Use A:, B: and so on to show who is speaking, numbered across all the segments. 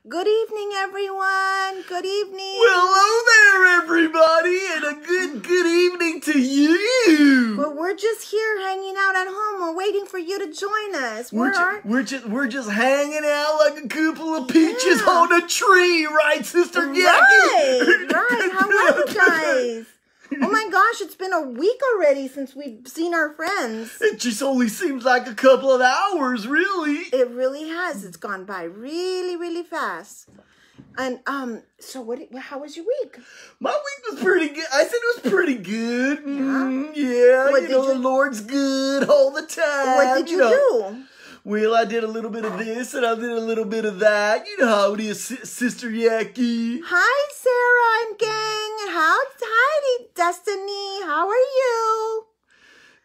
A: Good evening, everyone. Good evening.
B: Well, hello there, everybody, and a good evening to you.
A: Well, we're just here hanging out at home. We're waiting for you to join us.
B: We're just hanging out like a couple of peaches on a tree, right, Sister Jackie?
A: Right. How are you guys? Oh my gosh, it's been a week already since we've seen our friends.
B: It just only seems like a couple of hours, really.
A: It really has. It's gone by really, really fast. And so how was your week?
B: My week was pretty good. I said it was pretty good.
A: Yeah.
B: The Lord's good all the time.
A: What did you do?
B: Well, I did a little bit of this and I did a little bit of that. You know how it is, Sister Jackie.
A: Hi, Sarah and gang. Hi, Destiny. How are you?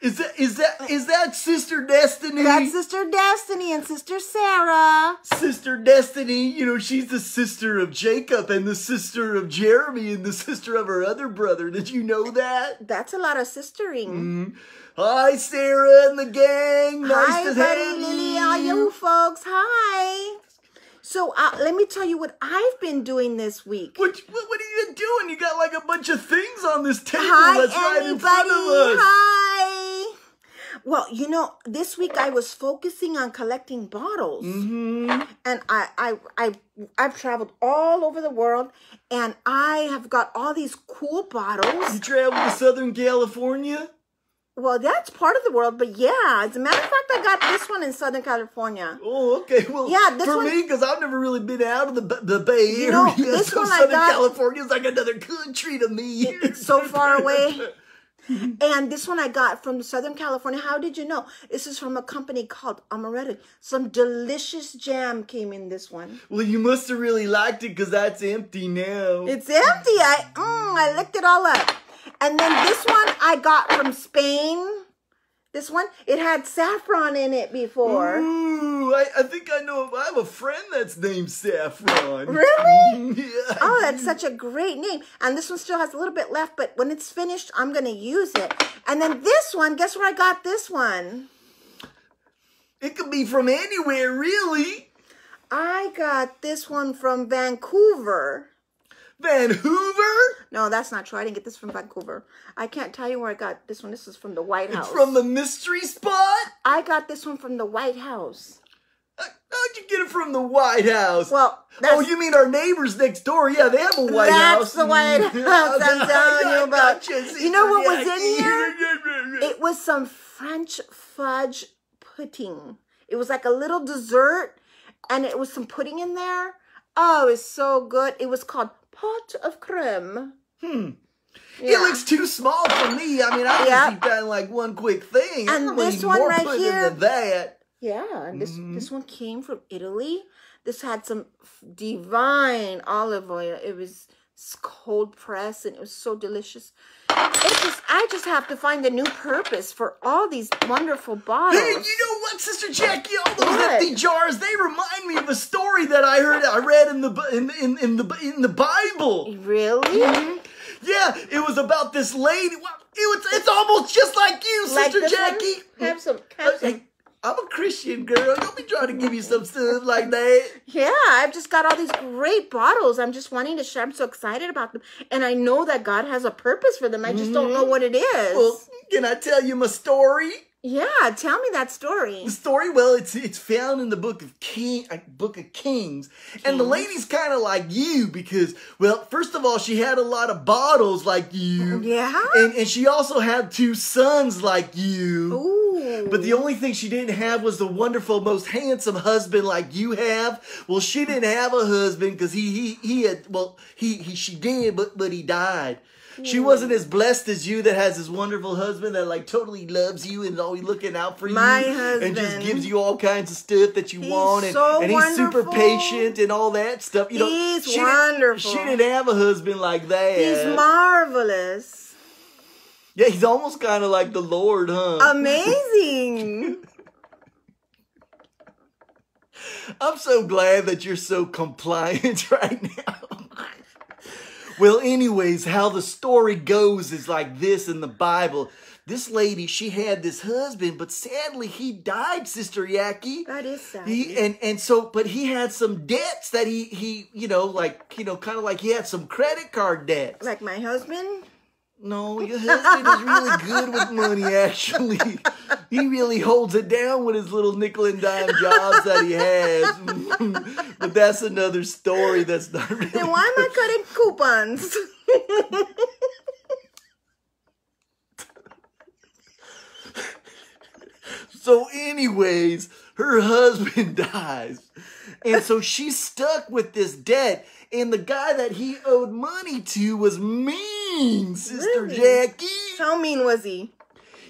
B: Is that Sister Destiny?
A: That's Sister Destiny and Sister Sarah.
B: Sister Destiny, you know, she's the sister of Jacob and the sister of Jeremy and the sister of her other brother. Did you know that?
A: That's a lot of sistering.
B: Hi, Sarah and the gang. Nice
A: Hi,
B: to
A: buddy,
B: have
A: Lily, all you folks. Hi. So let me tell you what I've been doing this week.
B: What are you doing? You got like a bunch of things on this table that's
A: everybody.
B: right in front of us.
A: Hi. Well, you know, this week I was focusing on collecting bottles. And I've traveled all over the world, and I have got all these cool bottles.
B: You traveled to Southern California?
A: Well, that's part of the world, but yeah. As a matter of fact, I got this one in Southern California.
B: Oh, okay. Well,
A: yeah,
B: for me, because I've never really been out of the Bay Area.
A: You know, this
B: so
A: one
B: Southern
A: I got,
B: California is like another country to me.
A: It's so far away. And this one I got from Southern California. How did you know? This is from a company called Amaretto. Some delicious jam came in this one.
B: Well, you must have really liked it because that's empty now.
A: It's empty. I licked it all up. And then this one I got from Spain. This one, it had saffron in it before.
B: Ooh, I think I know. I have a friend that's named Saffron.
A: Really?
B: Yeah.
A: Oh, that's such a great name. And this one still has a little bit left, but when it's finished, I'm going to use it. And then this one, guess where I got this one?
B: It could be from anywhere, really.
A: I got this one from Vancouver.
B: Vancouver?
A: No, that's not true. I didn't get this from Vancouver. I can't tell you where I got this one. This is from the White House.
B: It's from the mystery spot?
A: I got this one from the White House.
B: How'd you get it from the White House?
A: Well,
B: oh, you mean our neighbors next door? Yeah, they have a White House.
A: That's the White House I'm telling you about. You know what was in here? It was some French fudge pudding. It was like a little dessert, and it was some pudding in there. Oh, it was so good. It was called pot of creme.
B: Yeah. It looks too small for me. I mean, I just eat that in like one quick thing.
A: And this one right here.
B: Than that.
A: Yeah, and this one came from Italy. This had some divine olive oil. It was cold pressed, and it was so delicious. I just have to find a new purpose for all these wonderful bottles.
B: Hey, you know what, Sister Jackie? All those empty jars, they remind me of a story that I read in the Bible.
A: Really?
B: Yeah, it was about this lady. Well, it's almost just like you, Sister Jackie.
A: Have some.
B: I'm a Christian girl. Don't be trying to give you some stuff like that.
A: Yeah, I've just got all these great bottles. I'm just wanting to share. I'm so excited about them. And I know that God has a purpose for them. I just don't know what it is.
B: Well, can I tell you my story?
A: Yeah, tell me that story.
B: The story, well, it's found in the book of Kings. And the lady's kind of like you because, well, first of all, she had a lot of bottles like you.
A: Yeah?
B: And she also had 2 sons like you.
A: Ooh.
B: But the only thing she didn't have was the wonderful, most handsome husband like you have. Well, she didn't have a husband because she did, but he died. She wasn't as blessed as you that has this wonderful husband that like totally loves you and is always looking out for you.
A: My husband.
B: And just gives you all kinds of stuff that you want. And he's super patient and all that stuff. You know,
A: he's wonderful.
B: She didn't have a husband like that.
A: He's marvelous.
B: Yeah, he's almost kind of like the Lord, huh?
A: Amazing.
B: I'm so glad that you're so compliant right now. Well, anyways, how the story goes is like this in the Bible. this lady, she had this husband, but sadly he died, Sister Yaki.
A: That is sad.
B: But he had some debts that he kind of like he had some credit card debts.
A: Like my husband?
B: No, your husband is really good with money, actually. He really holds it down with his little nickel and dime jobs that he has. But that's another story that's not really
A: Then why am I cutting coupons?
B: So anyways, her husband dies. And so she's stuck with this debt. And the guy that he owed money to was mean, Sister
A: Really?
B: Jackie.
A: How mean was he?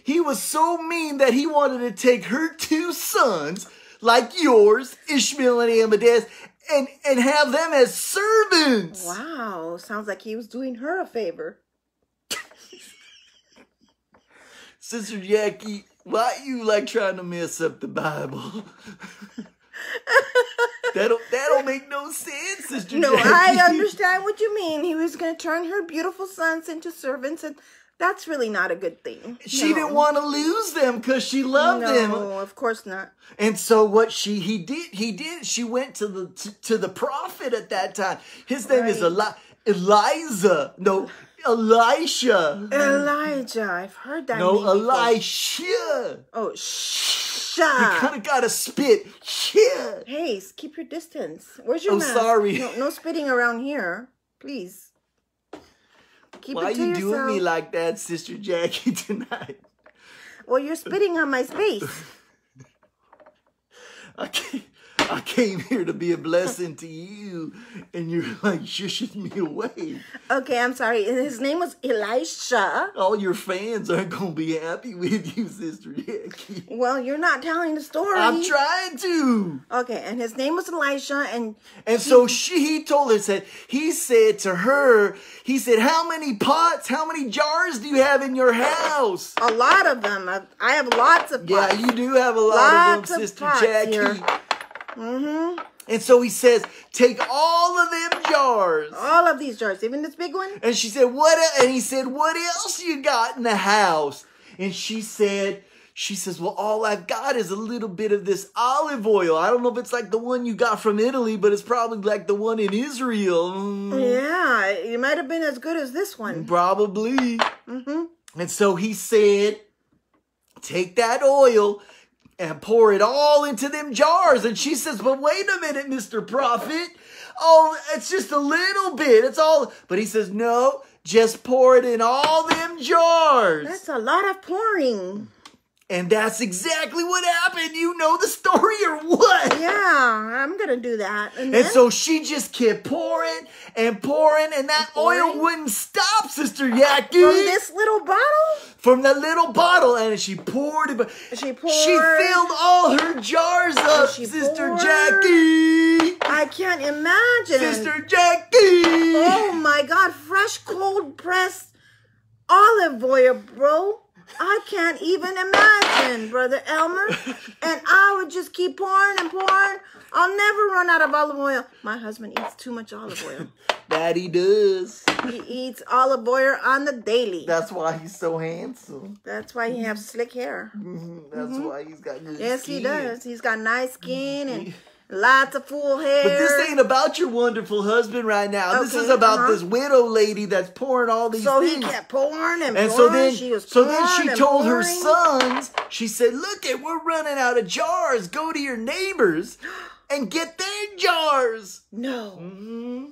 B: He was so mean that he wanted to take her 2 sons, like yours, Ishmael and Amadeus, and have them as servants.
A: Wow, sounds like he was doing her a favor.
B: Sister Jackie, why you like trying to mess up the Bible? That'll make no sense, Sister
A: No,
B: Jackie.
A: I understand what you mean. He was going to turn her beautiful sons into servants, and that's really not a good thing.
B: She
A: No.
B: didn't want to lose them because she loved them.
A: No, of course not.
B: And so what he did, she went to the prophet at that time. His name is Elijah. No, Elisha.
A: Elijah, I've heard that name
B: No,
A: before.
B: Elisha.
A: Oh,
B: You
A: Sha.
B: kind of gotta spit. Yeah.
A: Hey, keep your distance. Where's your
B: Oh,
A: mask?
B: sorry.
A: No spitting around here, please. Keep
B: Why
A: it to
B: you
A: yourself.
B: doing me like that, Sister Jackie, tonight?
A: Well, you're spitting on my space.
B: I came here to be a blessing to you, and you're like shushing me away.
A: Okay, I'm sorry. His name was Elisha.
B: All your fans aren't gonna be happy with you, Sister Jackie.
A: Well, you're not telling the story.
B: I'm trying to.
A: Okay, and his name was Elisha, and
B: so he told her, he said to her, how many pots, how many jars do you have in your house?
A: a lot of them. I have lots of pots.
B: Yeah, you do have a lot
A: Lots
B: of them,
A: of
B: Sister
A: pots
B: Jackie.
A: here. Mm-hmm.
B: And so he says, take all of them jars.
A: All of these jars, even this big one.
B: And she said, and he said, what else you got in the house? And she says, well, all I've got is a little bit of this olive oil. I don't know if it's like the one you got from Italy, but it's probably like the one in Israel.
A: Yeah, it might have been as good as this one.
B: Probably.
A: Mm-hmm.
B: And so he said, take that oil and pour it all into them jars. And she says, but wait a minute, Mr. Prophet. Oh, it's just a little bit. It's all. But he says, no, just pour it in all them jars.
A: That's a lot of pouring.
B: And that's exactly what happened. You know the story or what?
A: Yeah, I'm going to do that.
B: And so she just kept pouring and pouring, and that oil wouldn't stop, Sister Yaki.
A: From this little bottle?
B: From that little bottle, and she poured it. But
A: She poured.
B: she filled all her jars up,
A: she
B: Sister
A: poured.
B: Jackie.
A: I can't imagine.
B: Sister Jackie.
A: Oh my God, fresh cold pressed olive oil, bro. I can't even imagine, Brother Elmer. And I would just keep pouring and pouring. I'll never run out of olive oil. My husband eats too much olive oil.
B: That he does.
A: He eats olive oil on the daily.
B: That's why he's so handsome.
A: That's why he has slick hair.
B: That's why he's got good
A: Yes,
B: skin.
A: he does. He's got nice skin and lots of full hair.
B: But this ain't about your wonderful husband right now. This is about this widow lady that's pouring all these things.
A: He kept pouring and
B: And
A: pouring.
B: so then she told her sons, she said, look it, we're running out of jars. Go to your neighbors and get their jars.
A: No.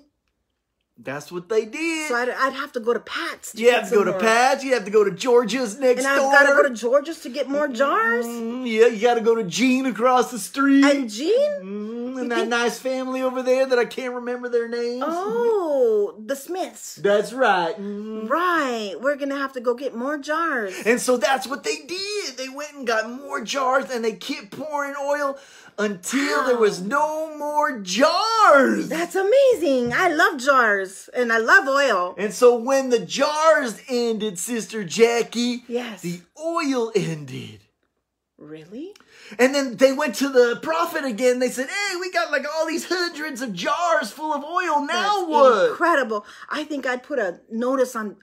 B: That's what they did.
A: So I'd have to go to Pat's.
B: You have to go to Pat's. You have to go to Georgia's next door.
A: And I've got to go to Georgia's to get more jars?
B: Yeah, you got to go to Jean across the street.
A: And Jean?
B: And that nice family over there that I can't remember their names.
A: Oh, the Smiths.
B: That's right.
A: Right. We're going to have to go get more jars.
B: And so that's what they did. They went and got more jars and they kept pouring oil until there was no more jars.
A: That's amazing. I love jars and I love oil.
B: And so when the jars ended, Sister Jackie,
A: yes,
B: the oil ended.
A: Really?
B: And then they went to the prophet again. They said, hey, we got like all these hundreds of jars full of oil. Now
A: That's
B: what?
A: Incredible. I think I'd put a notice on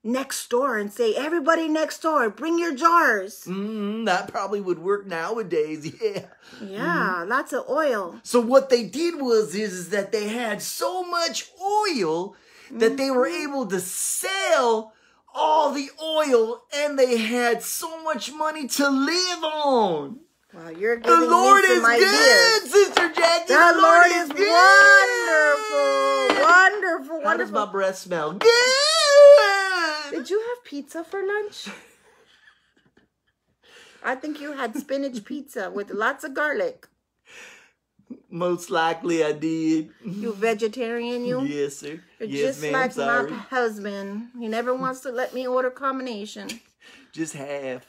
A: next door and say, everybody next door, bring your jars.
B: That probably would work nowadays, yeah.
A: Yeah, lots of oil.
B: So what they did is that they had so much oil that they were able to sell all the oil, and they had so much money to live on.
A: Wow, you're giving
B: the Lord
A: me some
B: is
A: ideas.
B: good, Sister Jackie.
A: The Lord is
B: good.
A: Wonderful.
B: How does my breath smell? Good.
A: Did you have pizza for lunch? I think you had spinach pizza with lots of garlic.
B: Most likely I did.
A: You vegetarian, you?
B: Yes, sir.
A: You're
B: yes,
A: just like my husband. He never wants to let me order combination.
B: Just half.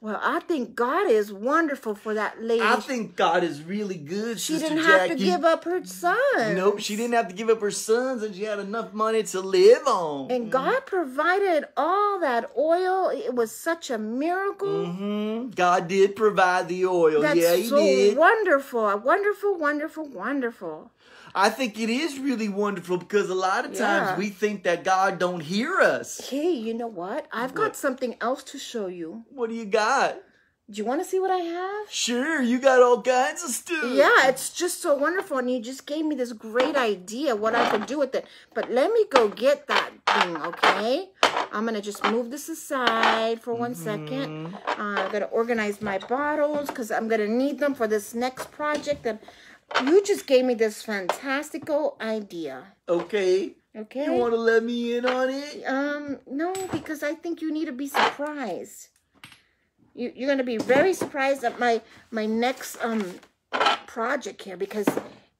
A: Well, I think God is wonderful for that lady.
B: I think God is really good,
A: She
B: Sister
A: didn't
B: Jackie.
A: have to give up her son.
B: Nope, she didn't have to give up her sons, and she had enough money to live on.
A: And God provided all that oil. It was such a miracle.
B: God did provide the oil.
A: That's
B: yeah, He
A: so
B: did.
A: wonderful. Wonderful.
B: I think it is really wonderful because a lot of times we think that God don't hear us.
A: Hey, you know what? I've got something else to show you.
B: What do you got?
A: Do you want to see what I have?
B: Sure, you got all kinds of stuff.
A: Yeah, it's just so wonderful. And you just gave me this great idea what I could do with it. But let me go get that thing, okay? I'm going to just move this aside for 1 second. I'm going to organize my bottles because I'm going to need them for this next project. And you just gave me this fantastical idea.
B: Okay.
A: Okay.
B: You want to let me in on it?
A: No, because I think you need to be surprised. You're going to be very surprised at my next project here because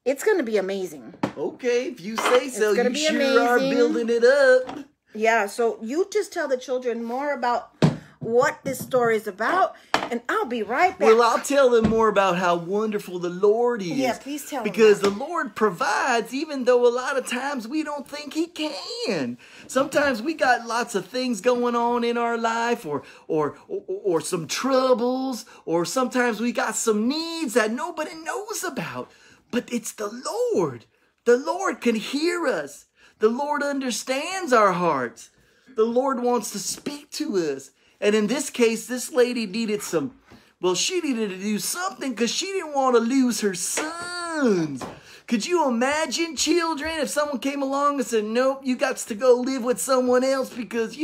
A: it's going to be amazing.
B: Okay, if you say so. You
A: be
B: sure
A: amazing.
B: are building it up.
A: Yeah, so you just tell the children more about what this story is about, and I'll be right back.
B: Well, I'll tell them more about how wonderful the Lord is.
A: Yeah, please tell them.
B: Because the Lord provides, even though a lot of times we don't think He can. Sometimes we got lots of things going on in our life, or some troubles, or sometimes we got some needs that nobody knows about. But it's the Lord. The Lord can hear us. The Lord understands our hearts. The Lord wants to speak to us. And in this case, this lady needed she needed to do something because she didn't want to lose her sons. Could you imagine, children, if someone came along and said, nope, you got to go live with someone else because,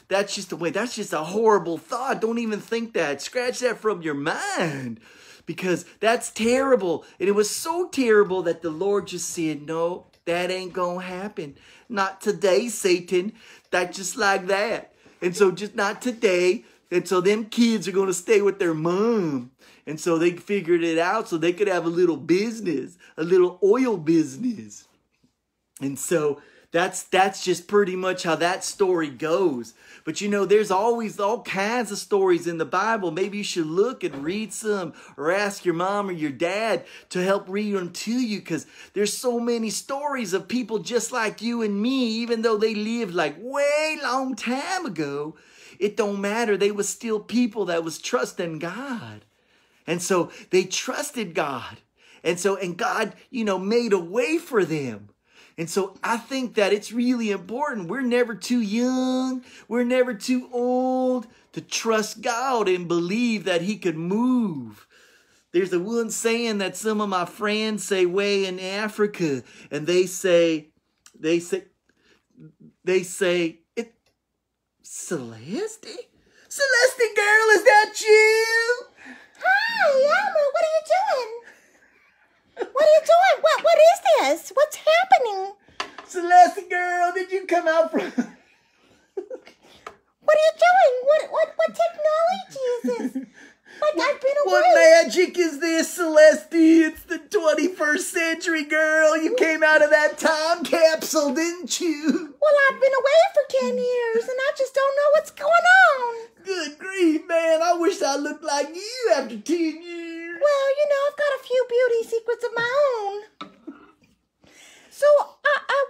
B: that's just the way. That's just a horrible thought. Don't even think that. Scratch that from your mind because that's terrible. And it was so terrible that the Lord just said, no, that ain't going to happen. Not today, Satan. That's just like that. And so just not today. And so them kids are going to stay with their mom. And so they figured it out so they could have a little business, a little oil business. And so that's just pretty much how that story goes. But there's always all kinds of stories in the Bible. Maybe you should look and read some or ask your mom or your dad to help read them to you because there's so many stories of people just like you and me, even though they lived like way long time ago. It don't matter. They were still people that was trusting God. And so they trusted God. And God, made a way for them. And so I think that it's really important. We're never too young. We're never too old to trust God and believe that He could move. There's a one saying that some of my friends say way in Africa. And they say, it, Celeste? Celeste, girl, is that you?
A: Hi, Elmer, what are you doing? What are you doing? What is this? What's happening?
B: Celeste, girl, did you come out from...
A: What are you doing? What technology is this? I've been away.
B: What magic is this, Celeste? It's the 21st century, girl. You came out of that time capsule, didn't you?
A: Well, I've been away for 10 years, and I just don't know what's going on.
B: Good grief, man. I wish I looked like you after 10 years.
A: Well, I've got a few beauty secrets of my own. So,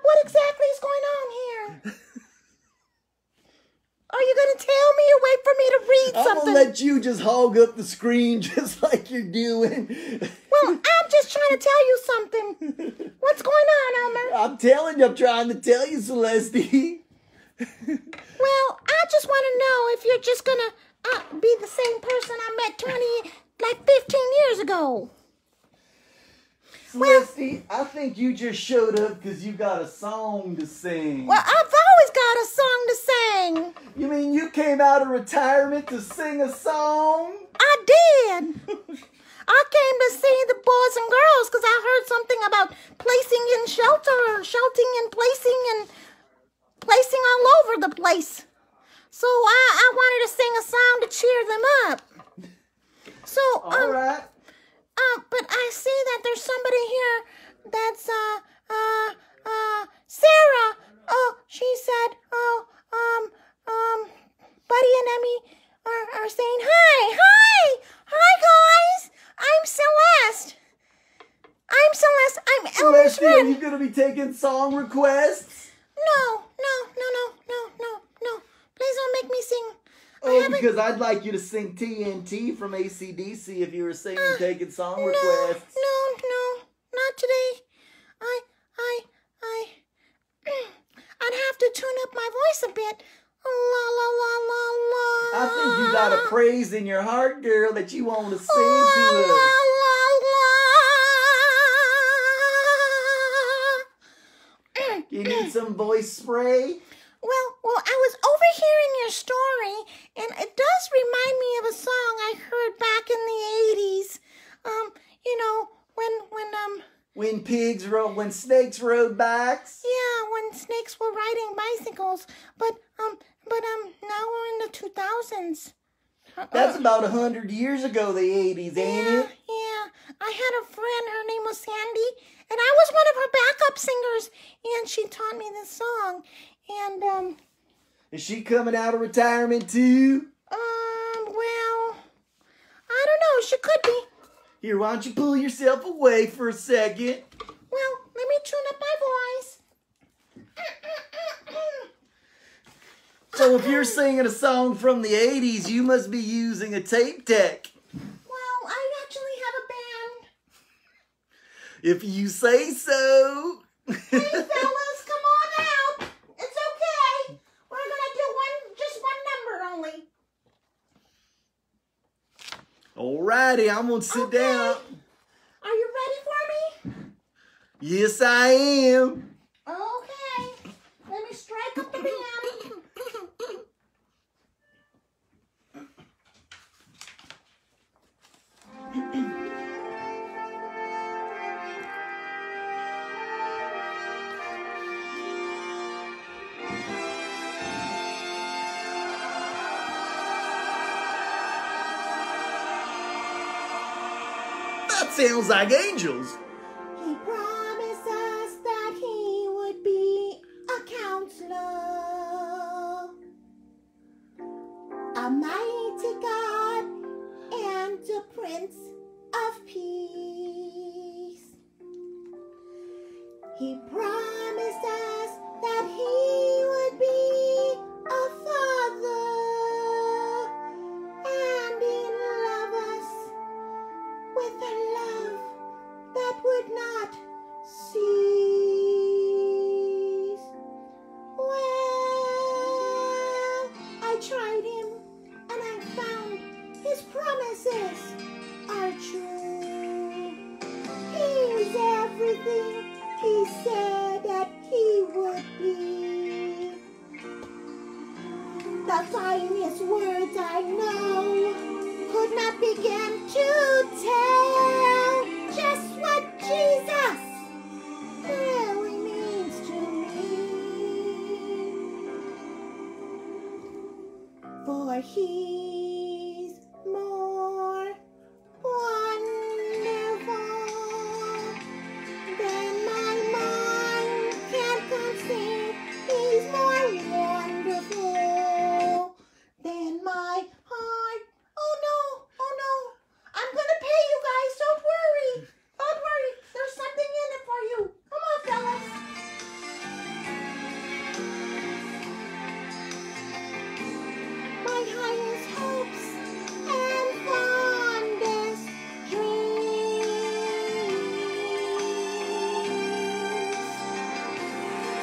A: what exactly is going on here? Are you going to tell me or wait for me to read something?
B: I'm going to let you just hog up the screen just like you're doing.
A: Well, I'm just trying to tell you something. What's going on, Elmer?
B: I'm telling you, I'm trying to tell you, Celeste.
A: Well, I just want to know if you're just going to be the same person I met 15 years ago.
B: Celeste, I think you just showed up because you got a song to sing.
A: Well, I've always got a song to sing.
B: You mean you came out of retirement to sing a song?
A: I did. I came to see the boys and girls because I heard something about placing in shelter, sheltering and placing all over the place. So I wanted to sing a song to cheer them up. So,
B: all right.
A: But I see that there's somebody here that's, Sarah. Oh, she said, Buddy and Emmy are saying hi. Hi, guys. I'm Celeste. I'm Elvis
B: Celeste, are
A: Red.
B: you going to be taking song requests?
A: No. Please don't make me sing.
B: Oh, because I'd like you to sing TNT from AC/DC if you were singing taking song requests.
A: No, not today. I'd have to tune up my voice a bit. La la la la la.
B: I think you got a praise in your heart, girl, that you want to sing
A: la,
B: to us.
A: La la la.
B: You need some voice spray?
A: Well, I was overhearing your story, and it does remind me of a song I heard back in the 80s.
B: When snakes rode bikes?
A: Yeah, when snakes were riding bicycles. But now we're in the 2000s.
B: That's about 100 years ago, the 80s, ain't it?
A: Yeah. I had a friend, her name was Sandy, and I was one of her backup singers, and she taught me this song. And,
B: Is she coming out of retirement too?
A: Well, I don't know. She could be.
B: Here, why don't you pull yourself away for a second?
A: Well, let me tune up my voice.
B: So if you're singing a song from the 80s, you must be using a tape deck.
A: Well, I actually have a band.
B: If you say so.
A: Hey, fellas, come on out. It's okay. We're going to do just one number only.
B: Alrighty, I'm going to sit down.
A: Are you ready for me?
B: Yes, I am.
A: Okay. Let me strike up the piano.
B: That sounds like angels.
A: He promised us that he would be a counselor, a mighty God, and a Prince of Peace. He promised us that he would be a father and he'd love us with a love that would not cease. Well, I tried him and I found his promises are true. He's everything he said that he would be. The finest words I know could not begin to tell just what Jesus really means to me. For he's more wonderful than my mind can conceive. He's more wonderful than my heart. Oh no, I'm gonna pay you guys, don't worry, there's something in it for you. Come on, fellas. My highest hopes and fondest dreams.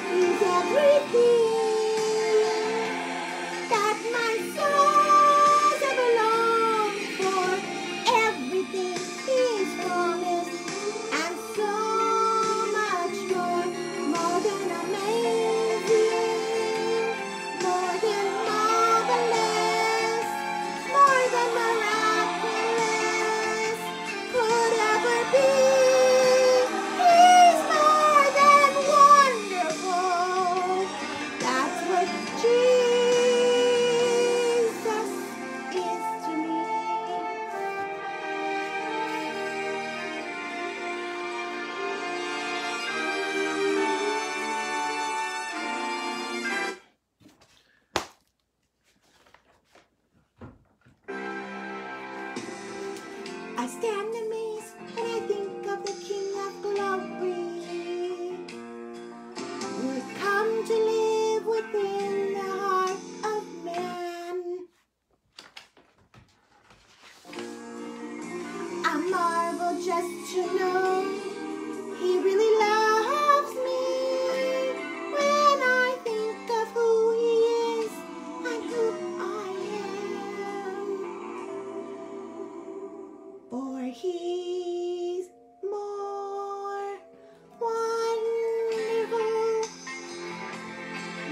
A: He's everything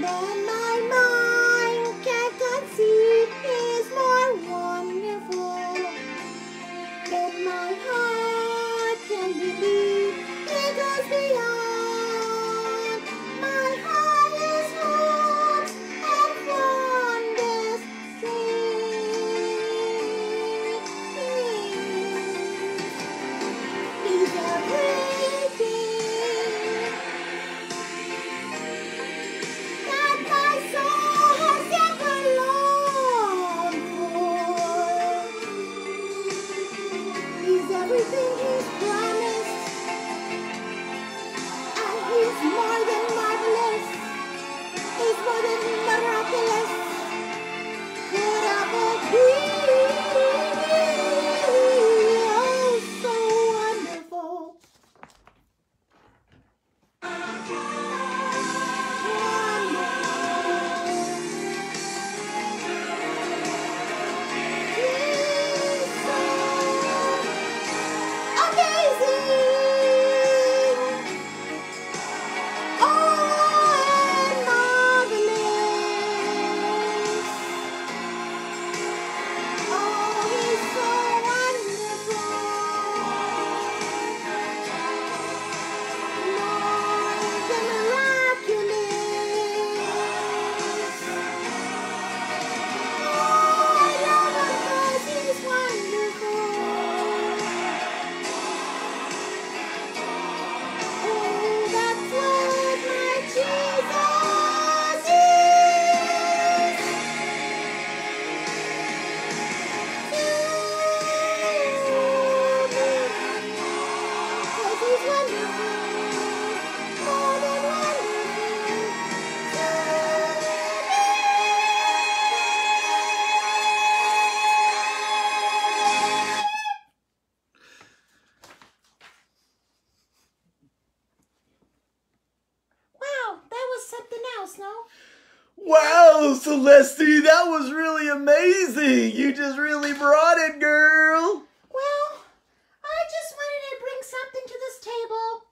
A: Then my mind can conceive is more wonderful. Then my heart can believe it goes beyond. My heart is hopes and fondest dreams. Is everything that my soul has ever longed for. Is everything He's promised, and He's more than marvelous. He's more than miraculous. Could ever be oh so wonderful.
B: Wow, Celeste, that was really amazing. You just really brought it, girl.
A: Well, I just wanted to bring something to this table.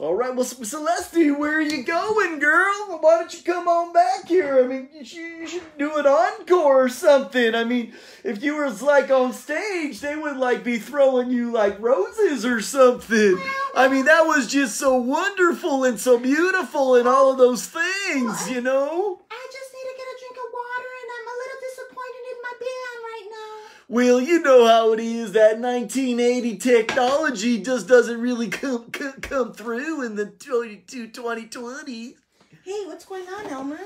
B: All right, well, Celeste, where are you going, girl? Why don't you come on back here? I mean, you should do an encore or something. I mean, if you were like on stage, they would like be throwing you like roses or something. I mean, that was just so wonderful and so beautiful and all of those things, you know?
A: I just need to get a drink of water, and I'm a little disappointed in my band right now.
B: Well, you know how it is. That 1980 technology just doesn't really come through in the 2020s.
A: Hey, what's going on, Elmer?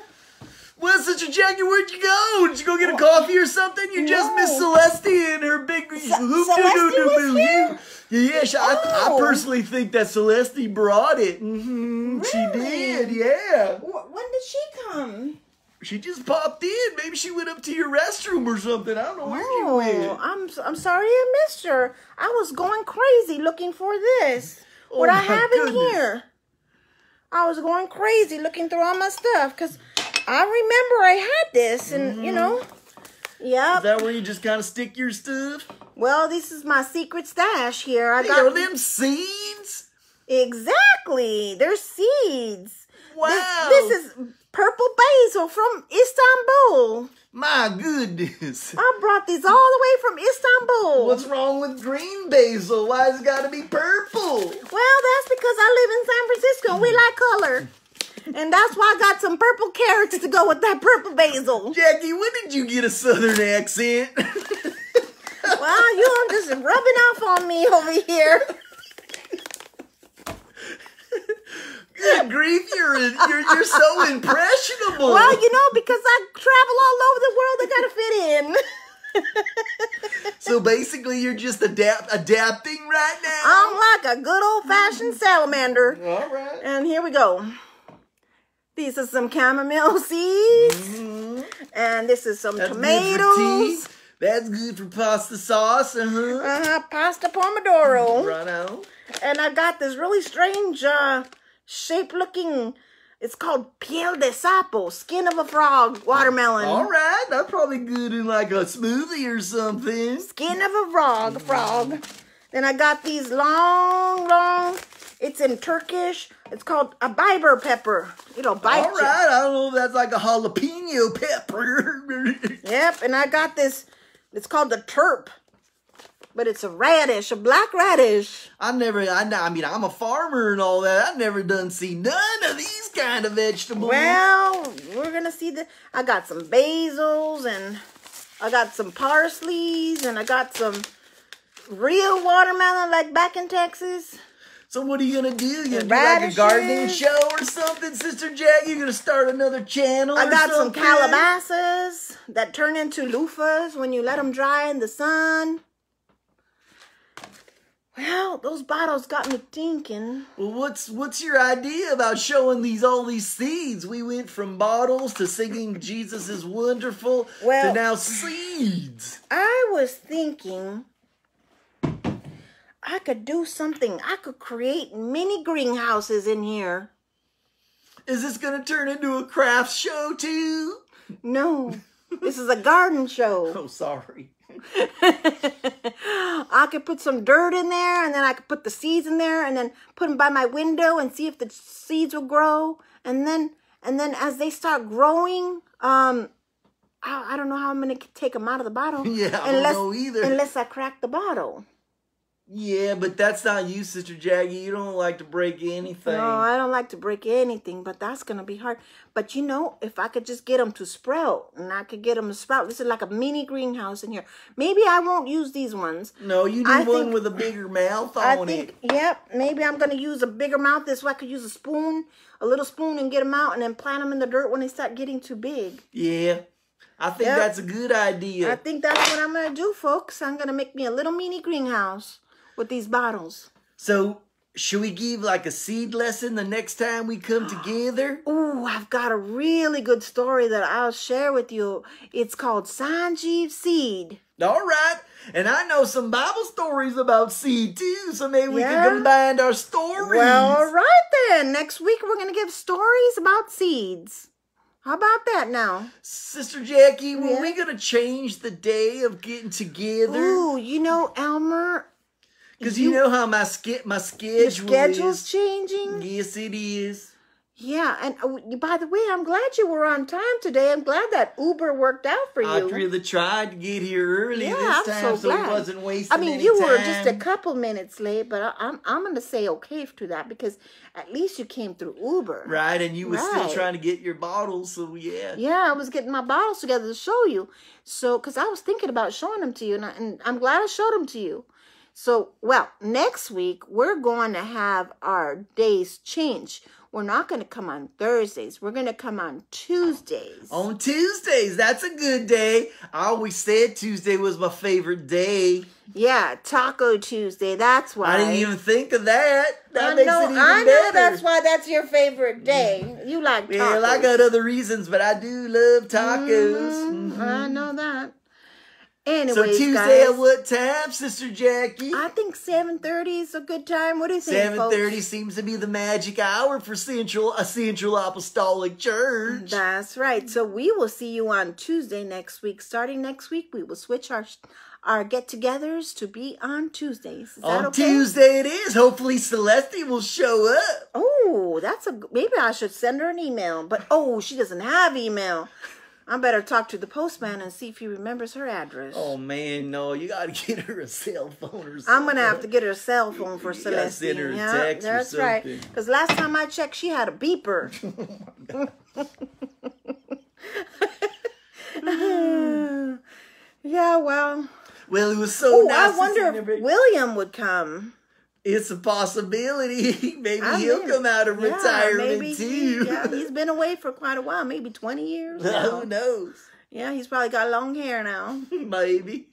B: Well, Sister Jackie, where'd you go? Did you go get a coffee or something? You just missed Celeste and her big hoop-doo-doo-doo-boo. Yeah, I personally think that Celeste brought it.
A: Really?
B: She did, yeah.
A: When did she come?
B: She just popped in. Maybe she went up to your restroom or something. I don't know where she went.
A: I'm sorry I missed her. I was going crazy looking for this. What I have in here. I was going crazy looking through all my stuff because I remember I had this and, you know. Yep.
B: Is that where you just kind of stick your stuff?
A: Well, this is my secret stash here. I
B: got them seeds?
A: Exactly. They're seeds.
B: Wow.
A: This is purple basil from Istanbul.
B: My goodness.
A: I brought these all the way from Istanbul.
B: What's wrong with green basil? Why has it got to be purple?
A: Well, that's because I live in San Francisco and we like color. And that's why I got some purple carrots to go with that purple basil.
B: Jackie, when did you get a southern accent?
A: Well, you're just rubbing off on me over here.
B: Good grief, you're so impressionable.
A: Well, you know, because I travel all over the world, I gotta fit in.
B: So basically, you're just adapting right now?
A: I'm like a good old-fashioned salamander.
B: All right.
A: And here we go. These are some chamomile seeds. And this is some tomatoes.
B: That's good for pasta sauce.
A: Pasta pomodoro.
B: Right on.
A: And I got this really strange shape-looking, it's called piel de sapo, skin of a frog, watermelon.
B: All right, that's probably good in like a smoothie or something.
A: Skin of a frog. Then I got these long It's in Turkish. It's called a Biber pepper. It'll bite you.
B: All right. I don't know if that's like a jalapeno pepper.
A: Yep, and I got this. It's called the turp. But it's a radish, a black radish.
B: I mean, I'm a farmer and all that. I've never seen none of these kind of vegetables.
A: Well, we're going to see I got some basils, and I got some parsleys, and I got some real watermelon like back in Texas.
B: So what are you going to do? You going to do like a gardening show or something, Sister Jack? You going to start another channel
A: I got some calabasas that turn into loofahs when you let them dry in the sun. Well, those bottles got me thinking.
B: Well, what's your idea about showing all these seeds? We went from bottles to singing Jesus is wonderful to now seeds.
A: I was thinking I could do something. I could create mini greenhouses in here.
B: Is this going to turn into a craft show too?
A: No, this is a garden show.
B: Oh, sorry.
A: I could put some dirt in there, and then I could put the seeds in there, and then put them by my window and see if the seeds will grow. And then as they start growing, I don't know how I'm gonna take them out of the bottle.
B: Yeah, I don't know either.
A: Unless I crack the bottle.
B: Yeah, but that's not you, Sister Jackie. You don't like to break anything.
A: No, I don't like to break anything, but that's going to be hard. But, you know, if I could just get them to sprout, and I could get them to sprout, this is like a mini greenhouse in here. Maybe I won't use these ones.
B: No, you need one with a bigger mouth on it.
A: Yep, maybe I'm going to use a bigger mouth. This way I could use a little spoon, and get them out, and then plant them in the dirt when they start getting too big.
B: Yeah, I think that's a good idea.
A: I think that's what I'm going to do, folks. I'm going to make me a little mini greenhouse with these bottles.
B: So, should we give like a seed lesson the next time we come together?
A: Oh, I've got a really good story that I'll share with you. It's called Sanjeev Seed.
B: All right. And I know some Bible stories about seed too, so maybe we can combine our stories.
A: Well, all right then. Next week we're going to give stories about seeds. How about that now?
B: Sister Jackie, were we going to change the day of getting together?
A: Ooh, you know, Elmer...
B: Because you know how my schedule's
A: changing?
B: Yes, it is.
A: Yeah, and by the way, I'm glad you were on time today. I'm glad that Uber worked out for you.
B: I really tried to get here early this time, so it wasn't wasting any time.
A: You were just a couple minutes late, but I'm going to say okay to that because at least you came through Uber.
B: Right, and you were still trying to get your bottles, so yeah.
A: Yeah, I was getting my bottles together to show you. So, because I was thinking about showing them to you, and I'm glad I showed them to you. So, well, next week, we're going to have our days change. We're not going to come on Thursdays. We're going to come on Tuesdays.
B: On Tuesdays. That's a good day. I always said Tuesday was my favorite day.
A: Yeah, Taco Tuesday. That's why.
B: I didn't even think of that. That
A: makes it even better. I know that's why that's your favorite day. You like tacos.
B: Well, I got other reasons, but I do love tacos.
A: I know that. Anyways,
B: so Tuesday at what time, Sister Jackie?
A: I think 7:30 is a good time. What do you think,
B: 7:30 seems to be the magic hour for Central Apostolic Church.
A: That's right. So we will see you on Tuesday next week. Starting next week, we will switch our get-togethers to be on Tuesdays. Is that okay?
B: Tuesday it is. Hopefully Celeste will show up.
A: Oh, maybe I should send her an email. But she doesn't have email. I better talk to the postman and see if he remembers her address.
B: Oh, man, no. You got to get her a cell phone or something.
A: I'm going to have to get her a cell phone for Celeste.
B: Send her a text or something.
A: That's right. Because last time I checked, she had a beeper. Yeah, well.
B: Well, it was so nice.
A: I wonder if William would come.
B: It's a possibility. Maybe he'll come out of retirement too.
A: He's been away for quite a while, maybe 20 years now.
B: Who knows?
A: Yeah, he's probably got long hair now.
B: Maybe.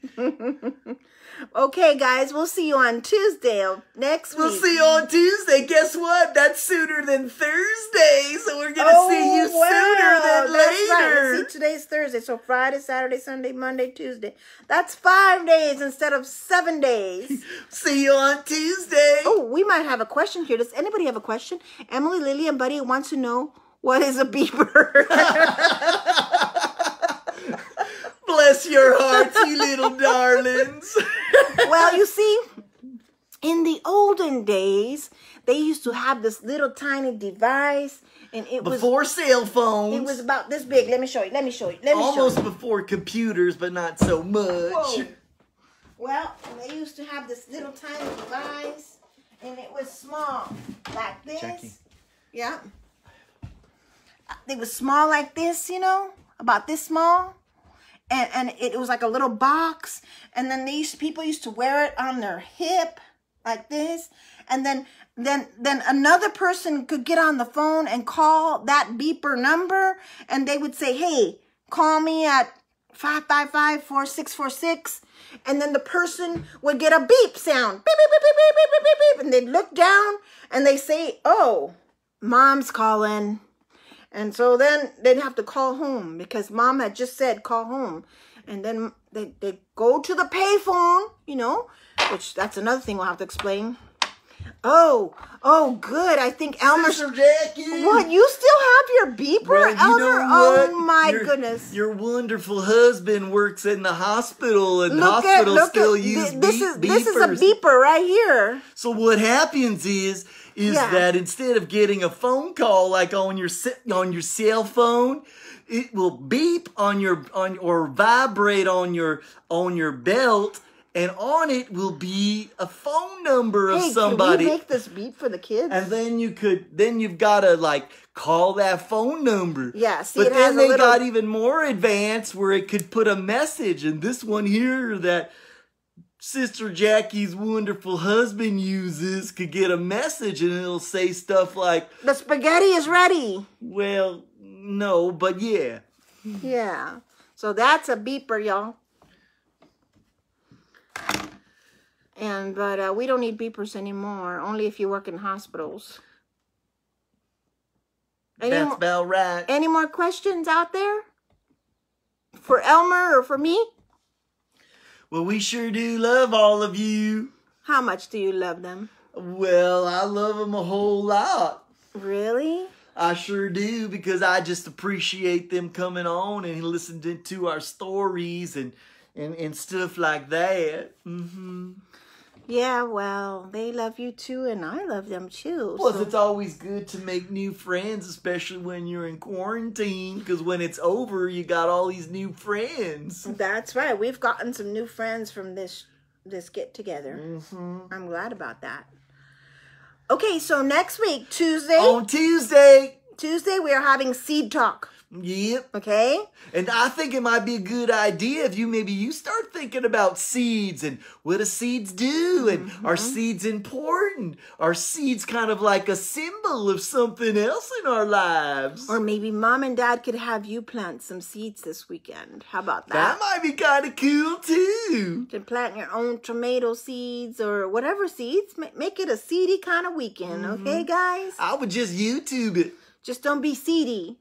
A: Okay, guys, we'll see you on Tuesday next week.
B: We'll see you on Tuesday. Guess what? That's sooner than Thursday, so we're going to see you sooner than later.
A: Right. See, today's Thursday, so Friday, Saturday, Sunday, Monday, Tuesday. That's 5 days instead of 7 days.
B: See you on Tuesday.
A: Oh, we might have a question here. Does anybody have a question? Emily, Lily, and Buddy wants to know, what is a beeper?
B: Bless your hearts, you little darlings.
A: Well, you see, in the olden days, they used to have this little tiny device, and it was
B: before cell phones.
A: It was about this big. Let me show you.
B: Almost before computers, but not so much.
A: Whoa. Well, they used to have this little tiny device, and it was small, like this.
B: Jackie.
A: Yeah. It was small like this, you know, about this small. And it was like a little box. And then people used to wear it on their hip like this. And then another person could get on the phone and call that beeper number. And they would say, hey, call me at 555-4646. And then the person would get a beep sound. Beep, beep, beep, beep, beep, beep, beep, beep. And they'd look down and they say, oh, mom's calling. And so then they'd have to call home because mom had just said call home. And then they go to the payphone, you know, which that's another thing we'll have to explain. Oh, good. I think Elmer.
B: Sister Jackie.
A: What? You still have your beeper,
B: Well,
A: Elmer? Oh my goodness.
B: Your wonderful husband works in the hospital, and hospitals still use beepers.
A: This is a beeper right here.
B: So what happens is that instead of getting a phone call like on your cell phone, it will beep or vibrate on your belt. And on it will be a phone number of somebody.
A: Can we make this beep for the kids?
B: And then you've got to like call that phone number.
A: Yeah, see,
B: but then they got even more advanced where it could put a message. And this one here that Sister Jackie's wonderful husband uses could get a message, and it'll say stuff like,
A: the spaghetti is ready.
B: Well, no, but yeah.
A: Yeah. So that's a beeper, y'all. But we don't need beepers anymore. Only if you work in hospitals.
B: That's about right.
A: Any more questions out there? For Elmer or for me?
B: Well, we sure do love all of you.
A: How much do you love them?
B: Well, I love them a whole lot.
A: Really?
B: I sure do, because I just appreciate them coming on and listening to our stories and stuff like that. Mm-hmm.
A: Yeah, well, they love you too, and I love them too.
B: Plus, it's always good to make new friends, especially when you're in quarantine, because when it's over, you got all these new friends.
A: That's right. We've gotten some new friends from this get-together.
B: Mm-hmm.
A: I'm glad about that. Okay, so next week, Tuesday.
B: On Tuesday,
A: we are having Seed Talk.
B: Yep.
A: Okay.
B: And I think it might be a good idea if you start thinking about seeds and what do seeds do, and are seeds important? Are seeds kind of like a symbol of something else in our lives?
A: Or maybe mom and dad could have you plant some seeds this weekend. How about that?
B: That might be kind of cool too.
A: To plant your own tomato seeds or whatever seeds. Make it a seedy kind of weekend. Okay, guys?
B: I would just YouTube it.
A: Just don't be seedy.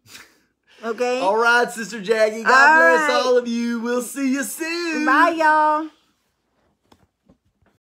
A: Okay?
B: All right, Sister Jackie. God bless all of you. We'll see you soon.
A: Bye, y'all.